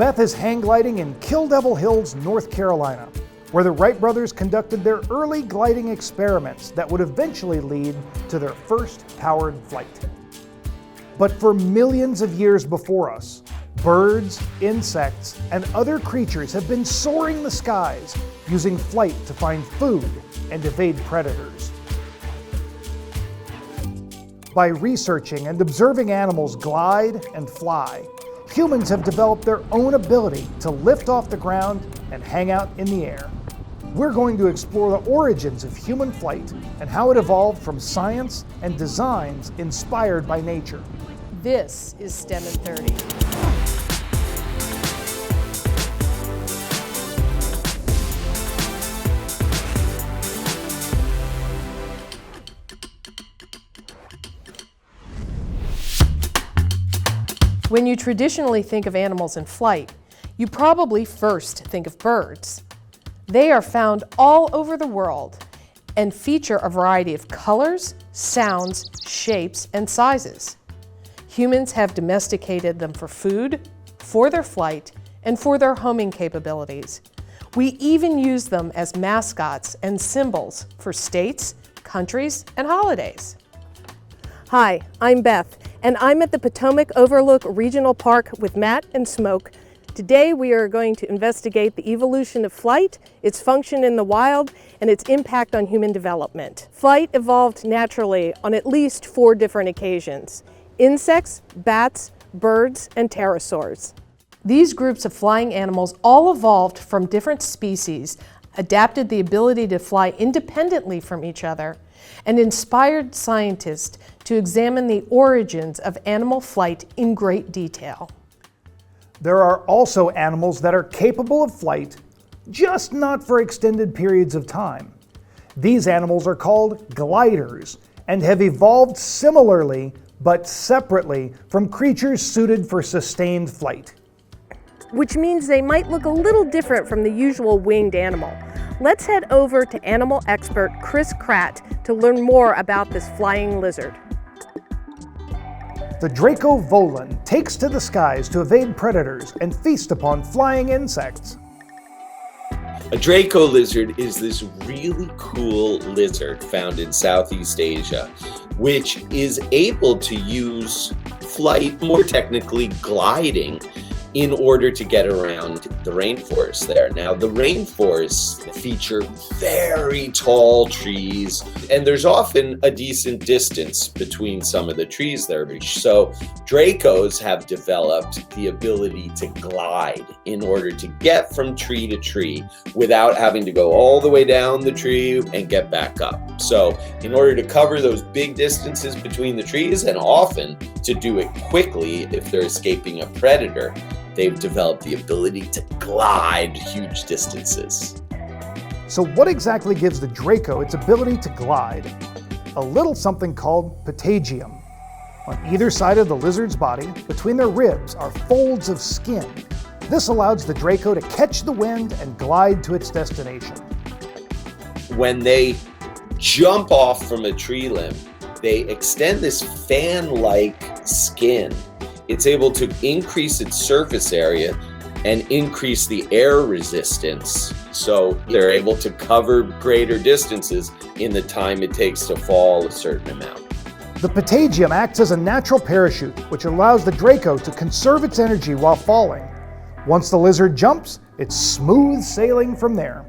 Beth is hang gliding in Kill Devil Hills, North Carolina, where the Wright brothers conducted their early gliding experiments that would eventually lead to their first powered flight. But for millions of years before us, birds, insects, and other creatures have been soaring the skies, using flight to find food and evade predators. By researching and observing animals glide and fly, humans have developed their own ability to lift off the ground and hang out in the air. We're going to explore the origins of human flight and how it evolved from science and designs inspired by nature. This is STEM in 30. When you traditionally think of animals in flight, you probably first think of birds. They are found all over the world and feature a variety of colors, sounds, shapes, and sizes. Humans have domesticated them for food, for their flight, and for their homing capabilities. We even use them as mascots and symbols for states, countries, and holidays. Hi, I'm Beth, and I'm at the Potomac Overlook Regional Park with Matt and Smoke. Today we are going to investigate the evolution of flight, its function in the wild, and its impact on human development. Flight evolved naturally on at least 4 different occasions: insects, bats, birds, and pterosaurs. These groups of flying animals all evolved from different species, adapted the ability to fly independently from each other, and inspired scientists to examine the origins of animal flight in great detail. There are also animals that are capable of flight, just not for extended periods of time. These animals are called gliders and have evolved similarly but separately from creatures suited for sustained flight. Which means they might look a little different from the usual winged animal. Let's head over to animal expert Chris Kratt to learn more about this flying lizard. The Draco volan takes to the skies to evade predators and feast upon flying insects. A Draco lizard is this really cool lizard found in Southeast Asia, which is able to use flight, more technically gliding, in order to get around the rainforest there. Now, the rainforests feature very tall trees, and there's often a decent distance between some of the trees there. So Dracos have developed the ability to glide in order to get from tree to tree without having to go all the way down the tree and get back up. So in order to cover those big distances between the trees, and often to do it quickly if they're escaping a predator, they've developed the ability to glide huge distances. So what exactly gives the Draco its ability to glide? A little something called patagium. On either side of the lizard's body, between their ribs, are folds of skin. This allows the Draco to catch the wind and glide to its destination. When they jump off from a tree limb, they extend this fan-like skin. It's able to increase its surface area and increase the air resistance, so they're able to cover greater distances in the time it takes to fall a certain amount. The patagium acts as a natural parachute, which allows the Draco to conserve its energy while falling. Once the lizard jumps, it's smooth sailing from there.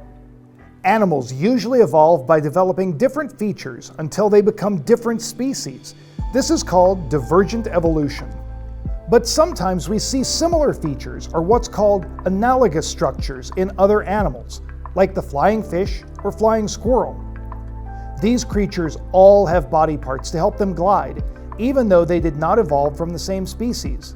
Animals usually evolve by developing different features until they become different species. This is called divergent evolution. But sometimes we see similar features, or what's called analogous structures, in other animals, like the flying fish or flying squirrel. These creatures all have body parts to help them glide, even though they did not evolve from the same species.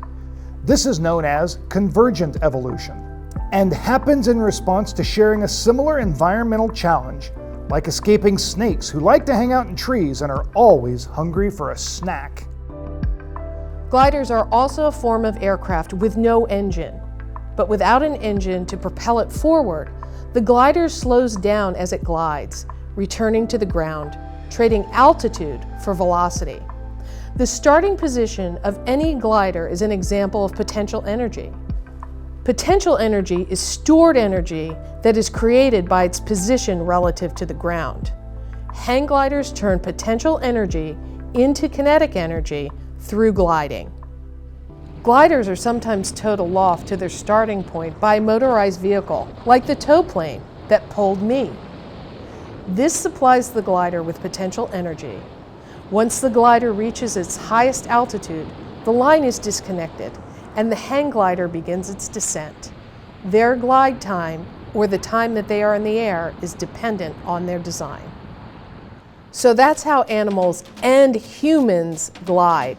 This is known as convergent evolution, and happens in response to sharing a similar environmental challenge, like escaping snakes who like to hang out in trees and are always hungry for a snack. Gliders are also a form of aircraft with no engine. But without an engine to propel it forward, the glider slows down as it glides, returning to the ground, trading altitude for velocity. The starting position of any glider is an example of potential energy. Potential energy is stored energy that is created by its position relative to the ground. Hang gliders turn potential energy into kinetic energy through gliding. Gliders are sometimes towed aloft to their starting point by a motorized vehicle, like the tow plane that pulled me. This supplies the glider with potential energy. Once the glider reaches its highest altitude, the line is disconnected and the hang glider begins its descent. Their glide time, or the time that they are in the air, is dependent on their design. So that's how animals and humans glide.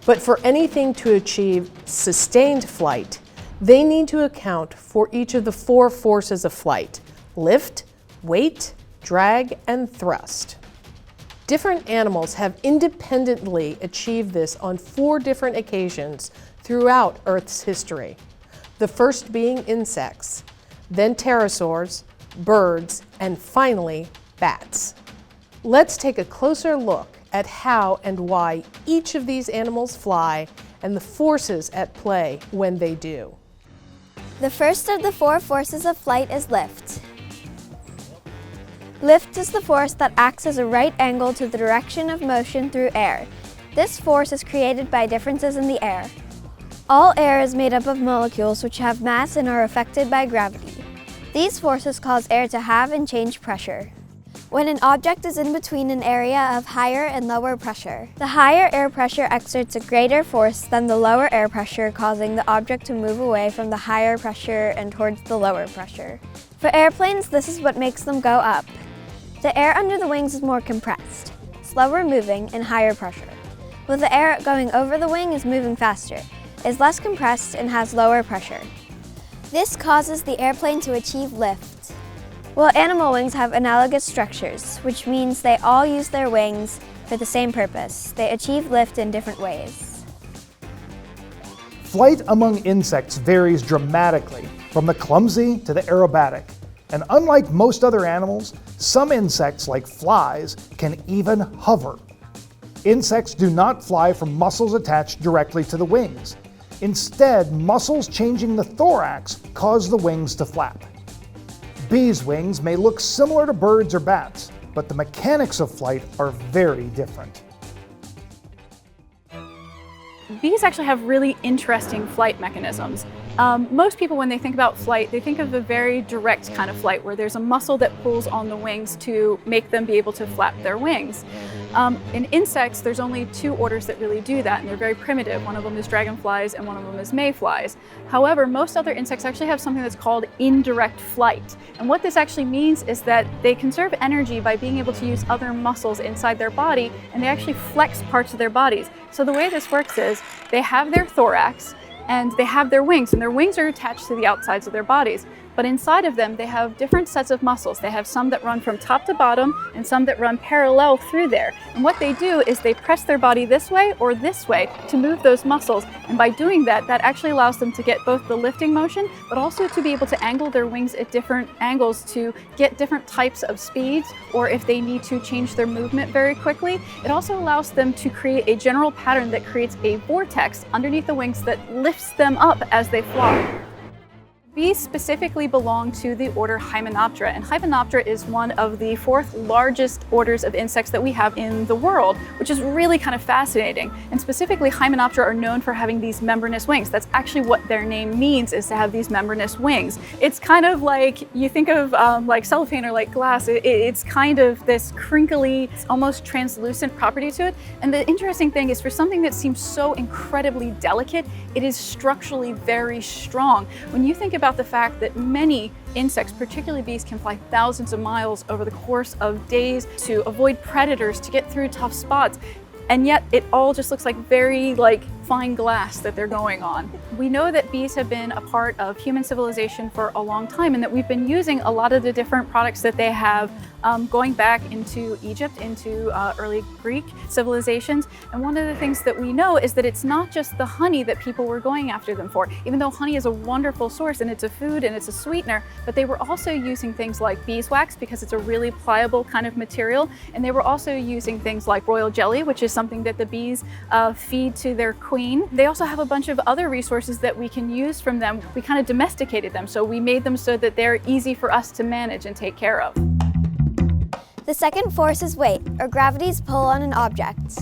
But for anything to achieve sustained flight, they need to account for each of the 4 forces of flight: lift, weight, drag, and thrust. Different animals have independently achieved this on 4 different occasions throughout Earth's history. The first being insects, then pterosaurs, birds, and finally, bats. Let's take a closer look at how and why each of these animals fly and the forces at play when they do. The first of the 4 forces of flight is lift. Lift is the force that acts as a right angle to the direction of motion through air. This force is created by differences in the air. All air is made up of molecules which have mass and are affected by gravity. These forces cause air to have and change pressure. When an object is in between an area of higher and lower pressure, the higher air pressure exerts a greater force than the lower air pressure, causing the object to move away from the higher pressure and towards the lower pressure. For airplanes, this is what makes them go up. The air under the wings is more compressed, slower moving, and higher pressure, while the air going over the wing is moving faster, is less compressed, and has lower pressure. This causes the airplane to achieve lift. Well, animal wings have analogous structures, which means they all use their wings for the same purpose. They achieve lift in different ways. Flight among insects varies dramatically, from the clumsy to the aerobatic. And unlike most other animals, some insects, like flies, can even hover. Insects do not fly from muscles attached directly to the wings. Instead, muscles changing the thorax cause the wings to flap. Bees' wings may look similar to birds or bats, but the mechanics of flight are very different. Bees actually have really interesting flight mechanisms. Most people, when they think about flight, they think of a very direct kind of flight where there's a muscle that pulls on the wings to make them be able to flap their wings. In insects, there's only 2 orders that really do that, and they're very primitive. One of them is dragonflies and one of them is mayflies. However, most other insects actually have something that's called indirect flight. And what this actually means is that they conserve energy by being able to use other muscles inside their body, and they actually flex parts of their bodies. So the way this works is they have their thorax, and they have their wings, and their wings are attached to the outsides of their bodies. But inside of them, they have different sets of muscles. They have some that run from top to bottom and some that run parallel through there. And what they do is they press their body this way or this way to move those muscles. And by doing that, that actually allows them to get both the lifting motion, but also to be able to angle their wings at different angles to get different types of speeds, or if they need to change their movement very quickly. It also allows them to create a general pattern that creates a vortex underneath the wings that lifts them up as they fly. Bees specifically belong to the order Hymenoptera, and Hymenoptera is one of the 4th largest orders of insects that we have in the world, which is really kind of fascinating. And specifically, Hymenoptera are known for having these membranous wings. That's actually what their name means, is to have these membranous wings. It's kind of like, you think of like cellophane or like glass, it's kind of this crinkly, almost translucent property to it. And the interesting thing is, for something that seems so incredibly delicate, it is structurally very strong. When you think about the fact that many insects, particularly bees, can fly thousands of miles over the course of days to avoid predators, to get through tough spots, and yet it all just looks like very fine glass that they're going on. We know that bees have been a part of human civilization for a long time, and that we've been using a lot of the different products that they have going back into Egypt, into early Greek civilizations. And one of the things that we know is that it's not just the honey that people were going after them for, even though honey is a wonderful source and it's a food and it's a sweetener, but they were also using things like beeswax because it's a really pliable kind of material. And they were also using things like royal jelly, which is something that the bees feed to their queen queen. They also have a bunch of other resources that we can use from them. We kind of domesticated them, so we made them so that they're easy for us to manage and take care of. The second force is weight, or gravity's pull on an object.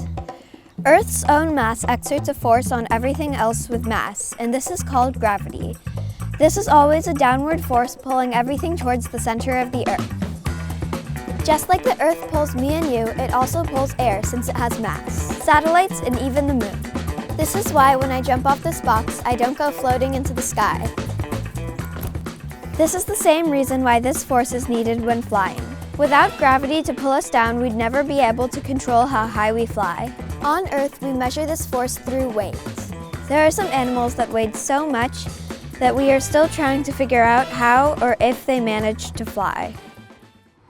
Earth's own mass exerts a force on everything else with mass, and this is called gravity. This is always a downward force pulling everything towards the center of the Earth. Just like the Earth pulls me and you, it also pulls air since it has mass, satellites, and even the moon. This is why when I jump off this box, I don't go floating into the sky. This is the same reason why this force is needed when flying. Without gravity to pull us down, we'd never be able to control how high we fly. On Earth, we measure this force through weight. There are some animals that weighed so much that we are still trying to figure out how or if they managed to fly.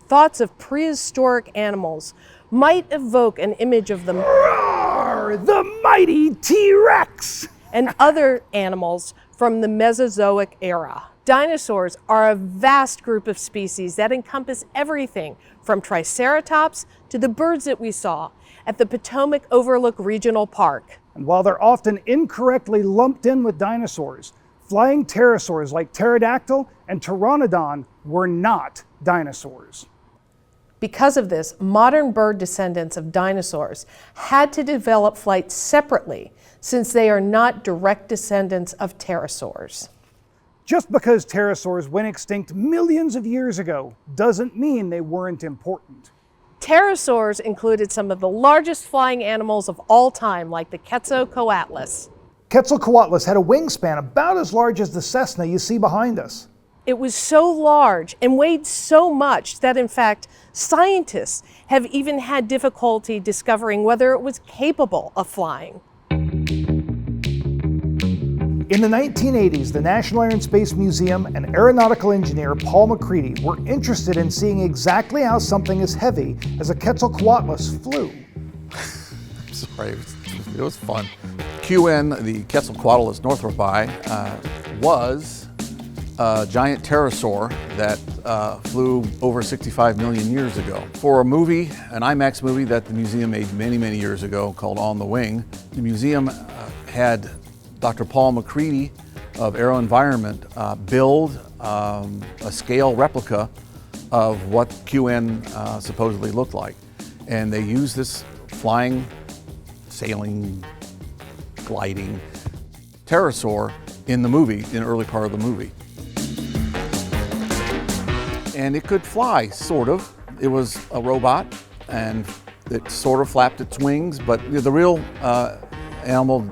Thoughts of prehistoric animals might evoke an image of them Roar, the mighty T-Rex! and other animals from the Mesozoic era. Dinosaurs are a vast group of species that encompass everything from Triceratops to the birds that we saw at the Potomac Overlook Regional Park. And while they're often incorrectly lumped in with dinosaurs, flying pterosaurs like pterodactyl and pteranodon were not dinosaurs. Because of this, modern bird descendants of dinosaurs had to develop flight separately since they are not direct descendants of pterosaurs. Just because pterosaurs went extinct millions of years ago doesn't mean they weren't important. Pterosaurs included some of the largest flying animals of all time, like the Quetzalcoatlus. Quetzalcoatlus had a wingspan about as large as the Cessna you see behind us. It was so large and weighed so much that, in fact, scientists have even had difficulty discovering whether it was capable of flying. In the 1980s, the National Air and Space Museum and aeronautical engineer Paul McCready were interested in seeing exactly how something as heavy as a Quetzalcoatlus flew. Sorry, it was fun. QN, the Quetzalcoatlus Northrop was a giant pterosaur that flew over 65 million years ago. For a movie, an IMAX movie that the museum made many, many years ago called On the Wing, the museum had Dr. Paul McCready of AeroEnvironment build a scale replica of what QN supposedly looked like. And they used this flying, sailing, gliding pterosaur in the movie, in the early part of the movie. And it could fly, sort of. It was a robot, and it sort of flapped its wings, but the real animal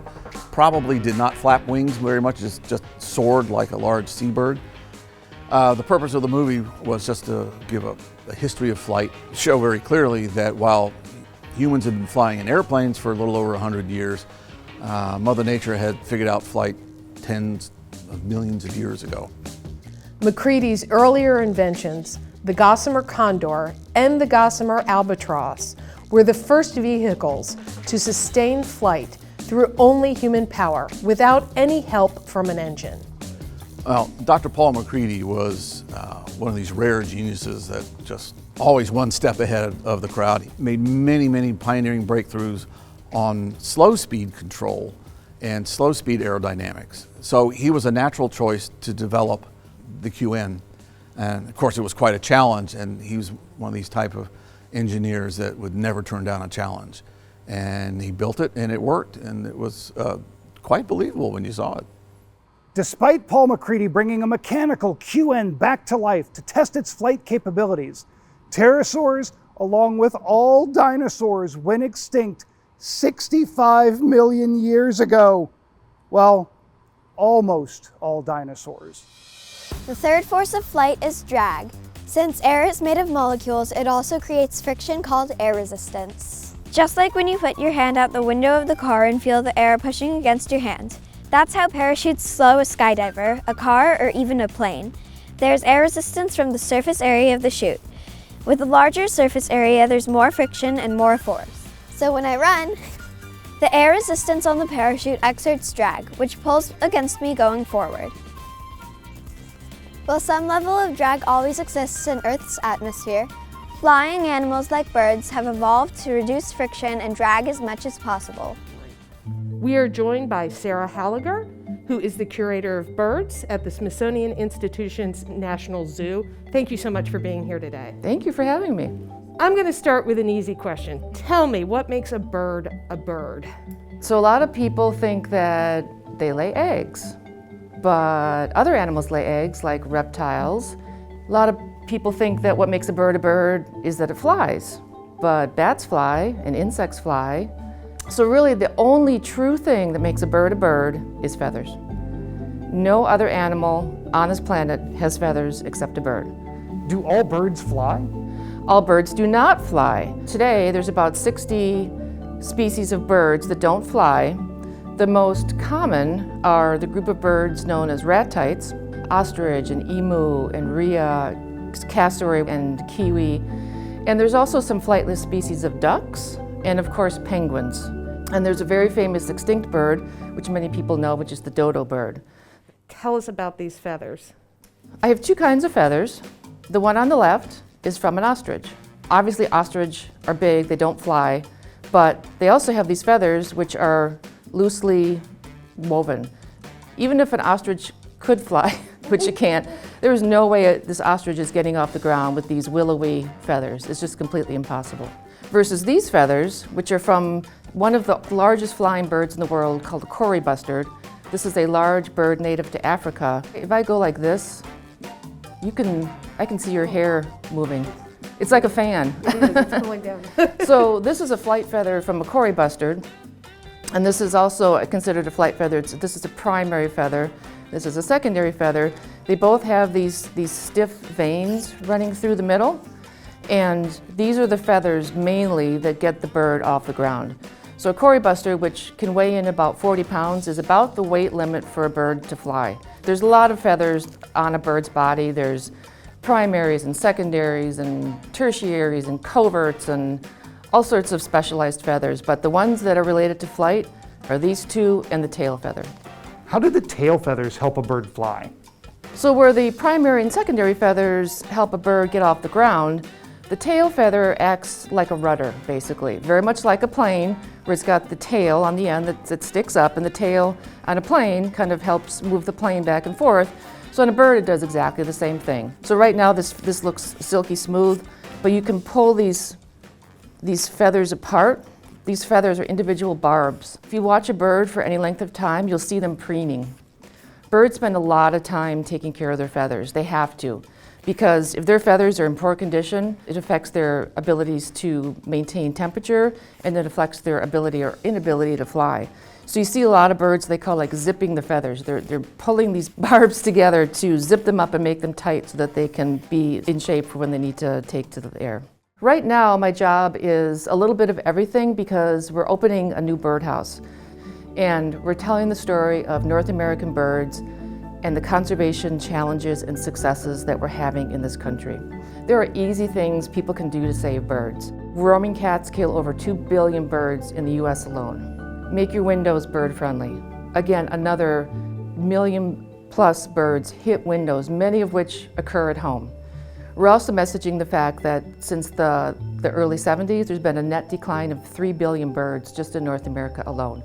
probably did not flap wings very much, just soared like a large seabird. The purpose of the movie was just to give a history of flight, show very clearly that while humans had been flying in airplanes for a little over 100 years, Mother Nature had figured out flight tens of millions of years ago. McCready's earlier inventions, the gossamer condor and the gossamer albatross, were the first vehicles to sustain flight through only human power, without any help from an engine. Well, Dr. Paul McCready was one of these rare geniuses that just always one step ahead of the crowd. He made many, many pioneering breakthroughs on slow speed control and slow speed aerodynamics. So he was a natural choice to develop the QN. And of course it was quite a challenge, and he was one of these type of engineers that would never turn down a challenge. And he built it and it worked, and it was quite believable when you saw it. Despite Paul McCready bringing a mechanical QN back to life to test its flight capabilities, pterosaurs, along with all dinosaurs, went extinct 65 million years ago. Well, almost all dinosaurs. The third force of flight is drag. Since air is made of molecules, it also creates friction called air resistance. Just like when you put your hand out the window of the car and feel the air pushing against your hand. That's how parachutes slow a skydiver, a car, or even a plane. There's air resistance from the surface area of the chute. With a larger surface area, there's more friction and more force. So when I run, the air resistance on the parachute exerts drag, which pulls against me going forward. While some level of drag always exists in Earth's atmosphere, flying animals like birds have evolved to reduce friction and drag as much as possible. We are joined by Sarah Halliger, who is the curator of birds at the Smithsonian Institution's National Zoo. Thank you so much for being here today. Thank you for having me. I'm going to start with an easy question. Tell me, what makes a bird a bird? So a lot of people think that they lay eggs, but other animals lay eggs, like reptiles. A lot of people think that what makes a bird is that it flies, but bats fly and insects fly. So really the only true thing that makes a bird is feathers. No other animal on this planet has feathers except a bird. Do all birds fly? All birds do not fly. Today, there's about 60 species of birds that don't fly. The most common are the group of birds known as rat-tites, ostrich and emu and rhea, cassowary and kiwi. And there's also some flightless species of ducks and of course penguins. And there's a very famous extinct bird, which many people know, which is the dodo bird. Tell us about these feathers. I have two kinds of feathers. The one on the left is from an ostrich. Obviously ostrich are big, they don't fly, but they also have these feathers which are loosely woven. Even if an ostrich could fly, which it can't, there is no way this ostrich is getting off the ground with these willowy feathers. It's just completely impossible. Versus these feathers, which are from one of the largest flying birds in the world called the cory bustard. This is a large bird native to Africa. If I go like this, I can see your hair moving. It's like a fan. It's going down. So this is a flight feather from a cory bustard, and this is also considered a flight feather. This is a primary feather. This is a secondary feather. They both have these stiff veins running through the middle, and these are the feathers mainly that get the bird off the ground. So a cory bustard, which can weigh in about 40 pounds, is about the weight limit for a bird to fly. There's a lot of feathers on a bird's body. There's primaries and secondaries and tertiaries and coverts and all sorts of specialized feathers, but the ones that are related to flight are these two and the tail feather. How do the tail feathers help a bird fly? So where the primary and secondary feathers help a bird get off the ground, the tail feather acts like a rudder, basically, very much like a plane, where it's got the tail on the end that sticks up, and the tail on a plane kind of helps move the plane back and forth. So on a bird, it does exactly the same thing. So right now, this looks silky smooth, but you can pull these feathers apart. These feathers are individual barbs. If you watch a bird for any length of time, you'll see them preening. Birds spend a lot of time taking care of their feathers. They have to, because if their feathers are in poor condition, it affects their abilities to maintain temperature, and it affects their ability or inability to fly. So you see a lot of birds, they call like zipping the feathers. They're pulling these barbs together to zip them up and make them tight so that they can be in shape for when they need to take to the air. Right now, my job is a little bit of everything because we're opening a new birdhouse. And we're telling the story of North American birds and the conservation challenges and successes that we're having in this country. There are easy things people can do to save birds. Roaming cats kill over 2 billion birds in the US alone. Make your windows bird friendly. Again, another 1 million+ birds hit windows, many of which occur at home. We're also messaging the fact that since the early 70s, there's been a net decline of 3 billion birds just in North America alone,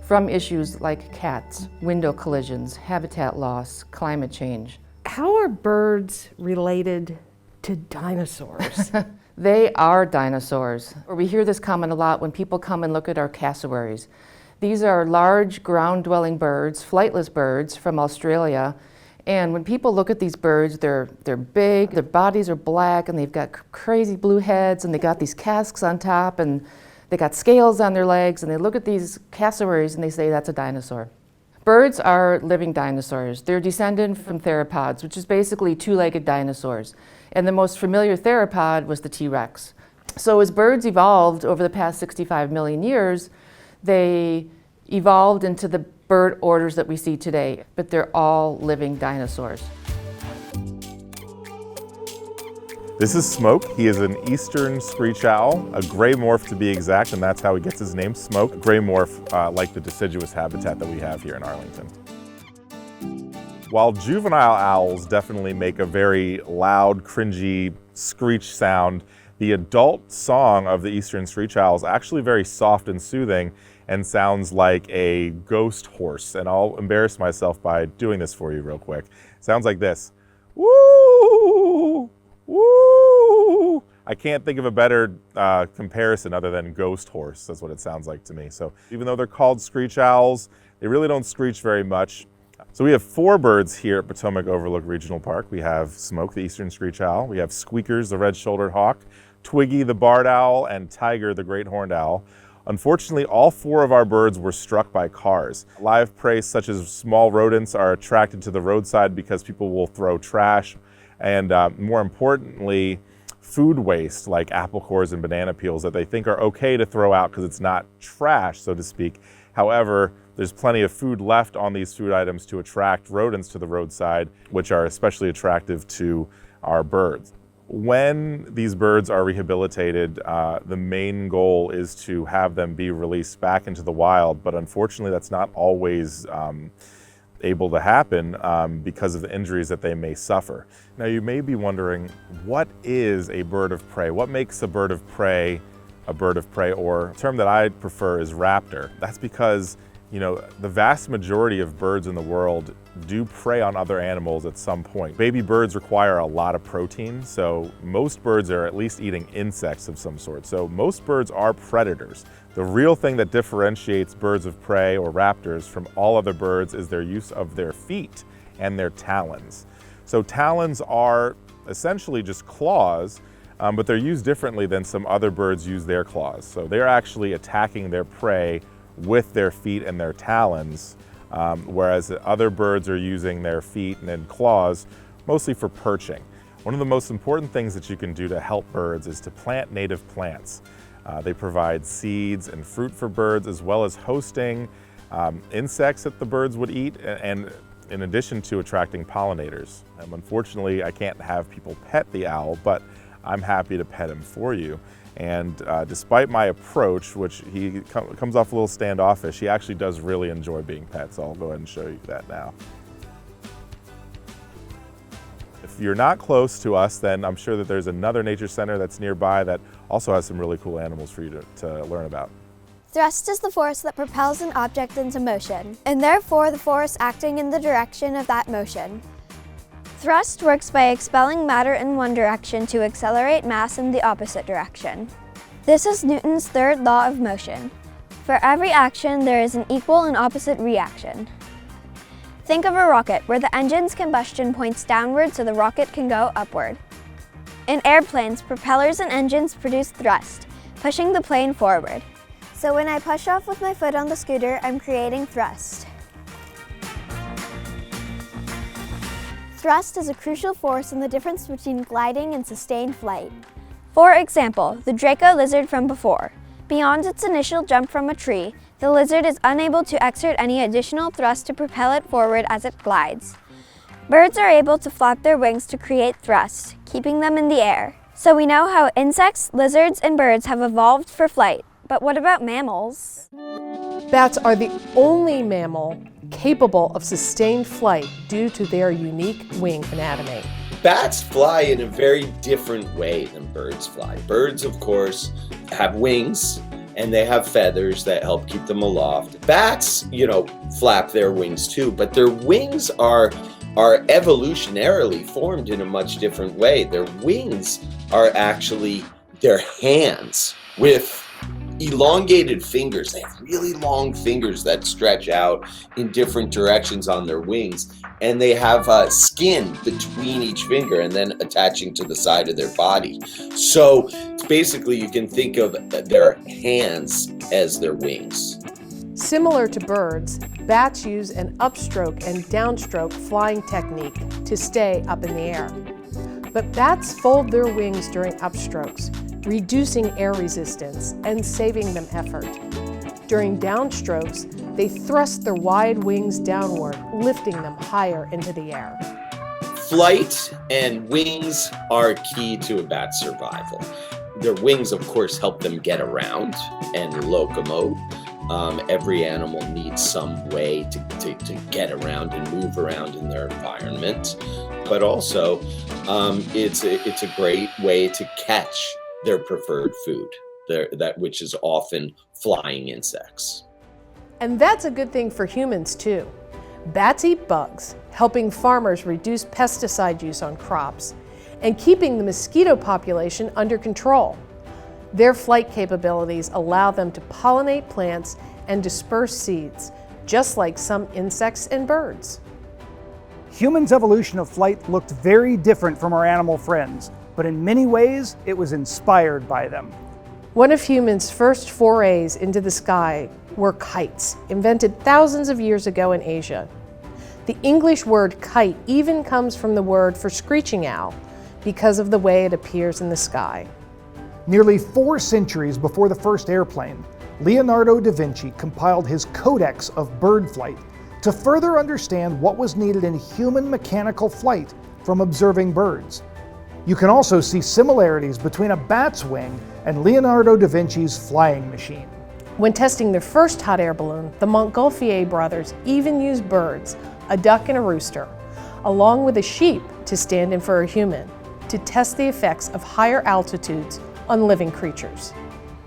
from issues like cats, window collisions, habitat loss, climate change. How are birds related to dinosaurs? They are dinosaurs. We hear this comment a lot when people come and look at our cassowaries. These are large ground-dwelling birds, flightless birds from Australia. And when people look at these birds, they're big, their bodies are black, and they've got crazy blue heads, and they got these casques on top, and they got scales on their legs, and they look at these cassowaries and they say that's a dinosaur. Birds are living dinosaurs. They're descended from theropods, which is basically two-legged dinosaurs. And the most familiar theropod was the T-Rex. So as birds evolved over the past 65 million years, they evolved into the bird orders that we see today, but they're all living dinosaurs. This is Smoke. He is an eastern screech owl, a gray morph to be exact, and that's how he gets his name, Smoke. Gray morph, like the deciduous habitat that we have here in Arlington. While juvenile owls definitely make a very loud, cringy screech sound, the adult song of the eastern screech owl is actually very soft and soothing, and sounds like a ghost horse. And I'll embarrass myself by doing this for you real quick. It sounds like this. Woo! Woo! I can't think of a better comparison other than ghost horse. That's what it sounds like to me. So even though they're called screech owls, they really don't screech very much. So we have 4 birds here at Potomac Overlook Regional Park. We have Smoke, the eastern screech owl. We have Squeakers, the red-shouldered hawk, Twiggy, the barred owl, and Tiger, the great horned owl. Unfortunately, all 4 of our birds were struck by cars. Live prey such as small rodents are attracted to the roadside because people will throw trash, and more importantly, food waste like apple cores and banana peels that they think are okay to throw out because it's not trash, so to speak. However, there's plenty of food left on these food items to attract rodents to the roadside, which are especially attractive to our birds. When these birds are rehabilitated, the main goal is to have them be released back into the wild, but unfortunately that's not always able to happen because of the injuries that they may suffer. Now you may be wondering, what is a bird of prey? What makes a bird of prey, or a term that I prefer is raptor? That's because, you know, the vast majority of birds in the world do prey on other animals at some point. Baby birds require a lot of protein, so most birds are at least eating insects of some sort. So most birds are predators. The real thing that differentiates birds of prey or raptors from all other birds is their use of their feet and their talons. So talons are essentially just claws, but they're used differently than some other birds use their claws. So they're actually attacking their prey with their feet and their talons, whereas other birds are using their feet and then claws mostly for perching. One of the most important things that you can do to help birds is to plant native plants. They provide seeds and fruit for birds, as well as hosting insects that the birds would eat, and in addition to attracting pollinators. Unfortunately, I can't have people pet the owl, but I'm happy to pet him for you. And despite my approach, which he comes off a little standoffish, he actually does really enjoy being pet, so I'll go ahead and show you that now. If you're not close to us, then I'm sure that there's another nature center that's nearby that also has some really cool animals for you to learn about. Thrust is the force that propels an object into motion, and therefore the force acting in the direction of that motion. Thrust works by expelling matter in one direction to accelerate mass in the opposite direction. This is Newton's third law of motion. For every action, there is an equal and opposite reaction. Think of a rocket where the engine's combustion points downward so the rocket can go upward. In airplanes, propellers and engines produce thrust, pushing the plane forward. So when I push off with my foot on the scooter, I'm creating thrust. Thrust is a crucial force in the difference between gliding and sustained flight. For example, the Draco lizard from before. Beyond its initial jump from a tree, the lizard is unable to exert any additional thrust to propel it forward as it glides. Birds are able to flap their wings to create thrust, keeping them in the air. So we know how insects, lizards, and birds have evolved for flight. But what about mammals? Bats are the only mammal capable of sustained flight due to their unique wing anatomy. Bats fly in a very different way than birds fly. Birds, of course, have wings and they have feathers that help keep them aloft. Bats, flap their wings too, but their wings are evolutionarily formed in a much different way. Their wings are actually their hands with elongated fingers. They have really long fingers that stretch out in different directions on their wings, and they have skin between each finger and then attaching to the side of their body. So basically you can think of their hands as their wings. Similar to birds, bats use an upstroke and downstroke flying technique to stay up in the air. But bats fold their wings during upstrokes, reducing air resistance and saving them effort. During downstrokes, they thrust their wide wings downward, lifting them higher into the air. Flight and wings are key to a bat's survival. Their wings, of course, help them get around and locomote. Every animal needs some way to get around and move around in their environment. But also, it's a great way to catch their preferred food, which is often flying insects. And that's a good thing for humans too. Bats eat bugs, helping farmers reduce pesticide use on crops and keeping the mosquito population under control. Their flight capabilities allow them to pollinate plants and disperse seeds, just like some insects and birds. Humans' evolution of flight looked very different from our animal friends, but in many ways, it was inspired by them. One of humans' first forays into the sky were kites, invented thousands of years ago in Asia. The English word kite even comes from the word for screeching owl, because of the way it appears in the sky. Nearly 4 centuries before the first airplane, Leonardo da Vinci compiled his Codex of bird flight to further understand what was needed in human mechanical flight from observing birds. You can also see similarities between a bat's wing and Leonardo da Vinci's flying machine. When testing their first hot air balloon, the Montgolfier brothers even used birds, a duck and a rooster, along with a sheep to stand in for a human, to test the effects of higher altitudes on living creatures.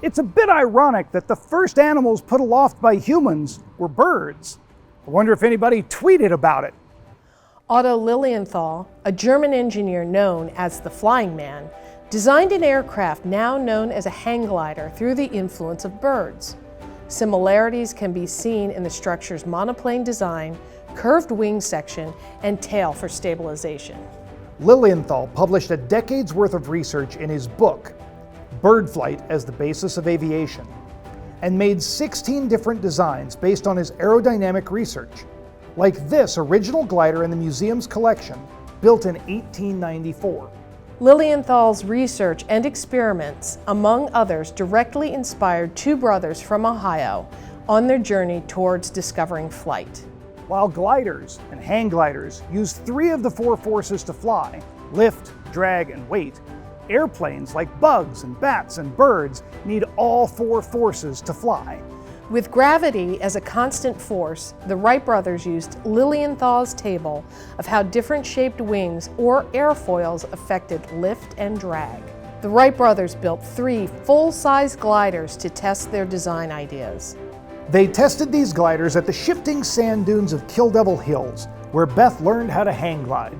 It's a bit ironic that the first animals put aloft by humans were birds. I wonder if anybody tweeted about it. Otto Lilienthal, a German engineer known as the Flying Man, designed an aircraft now known as a hang glider through the influence of birds. Similarities can be seen in the structure's monoplane design, curved wing section, and tail for stabilization. Lilienthal published a decade's worth of research in his book, Bird Flight as the Basis of Aviation, and made 16 different designs based on his aerodynamic research, like this original glider in the museum's collection, built in 1894. Lilienthal's research and experiments, among others, directly inspired 2 brothers from Ohio on their journey towards discovering flight. While gliders and hang gliders use 3 of the 4 forces to fly, lift, drag, and weight, airplanes like bugs and bats and birds need all 4 forces to fly. With gravity as a constant force, the Wright brothers used Lilienthal's table of how different shaped wings or airfoils affected lift and drag. The Wright brothers built 3 full-size gliders to test their design ideas. They tested these gliders at the shifting sand dunes of Kill Devil Hills, where Beth learned how to hang glide.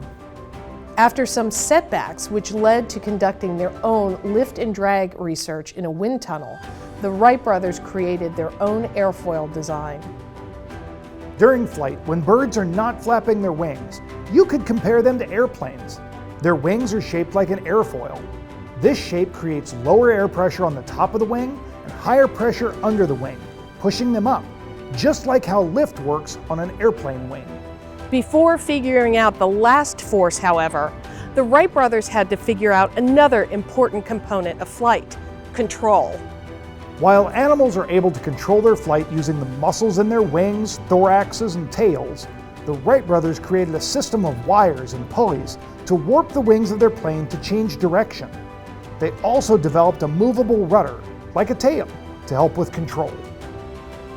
After some setbacks, which led to conducting their own lift and drag research in a wind tunnel, the Wright brothers created their own airfoil design. During flight, when birds are not flapping their wings, you could compare them to airplanes. Their wings are shaped like an airfoil. This shape creates lower air pressure on the top of the wing and higher pressure under the wing, pushing them up, just like how lift works on an airplane wing. Before figuring out the last force, however, the Wright brothers had to figure out another important component of flight: control. While animals are able to control their flight using the muscles in their wings, thoraxes, and tails, the Wright brothers created a system of wires and pulleys to warp the wings of their plane to change direction. They also developed a movable rudder, like a tail, to help with control.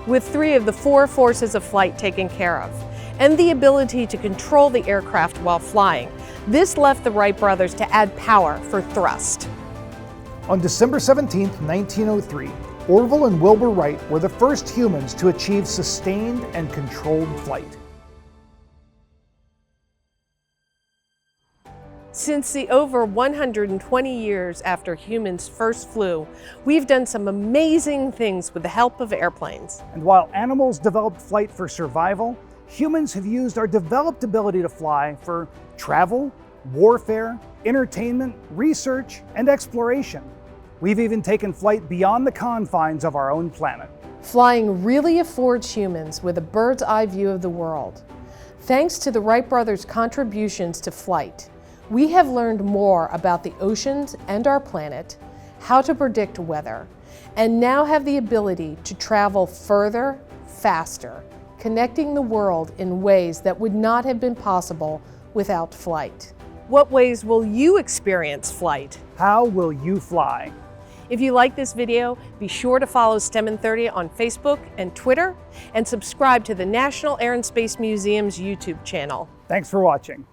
With 3 of the 4 forces of flight taken care of, and the ability to control the aircraft while flying, this left the Wright brothers to add power for thrust. On December 17, 1903, Orville and Wilbur Wright were the first humans to achieve sustained and controlled flight. Since the over 120 years after humans first flew, we've done some amazing things with the help of airplanes. And while animals developed flight for survival, humans have used our developed ability to fly for travel, warfare, entertainment, research, and exploration. We've even taken flight beyond the confines of our own planet. Flying really affords humans with a bird's eye view of the world. Thanks to the Wright brothers' contributions to flight, we have learned more about the oceans and our planet, how to predict weather, and now have the ability to travel further, faster, connecting the world in ways that would not have been possible without flight. What ways will you experience flight? How will you fly? If you like this video, be sure to follow STEM in 30 on Facebook and Twitter, and subscribe to the National Air and Space Museum's YouTube channel. Thanks for watching.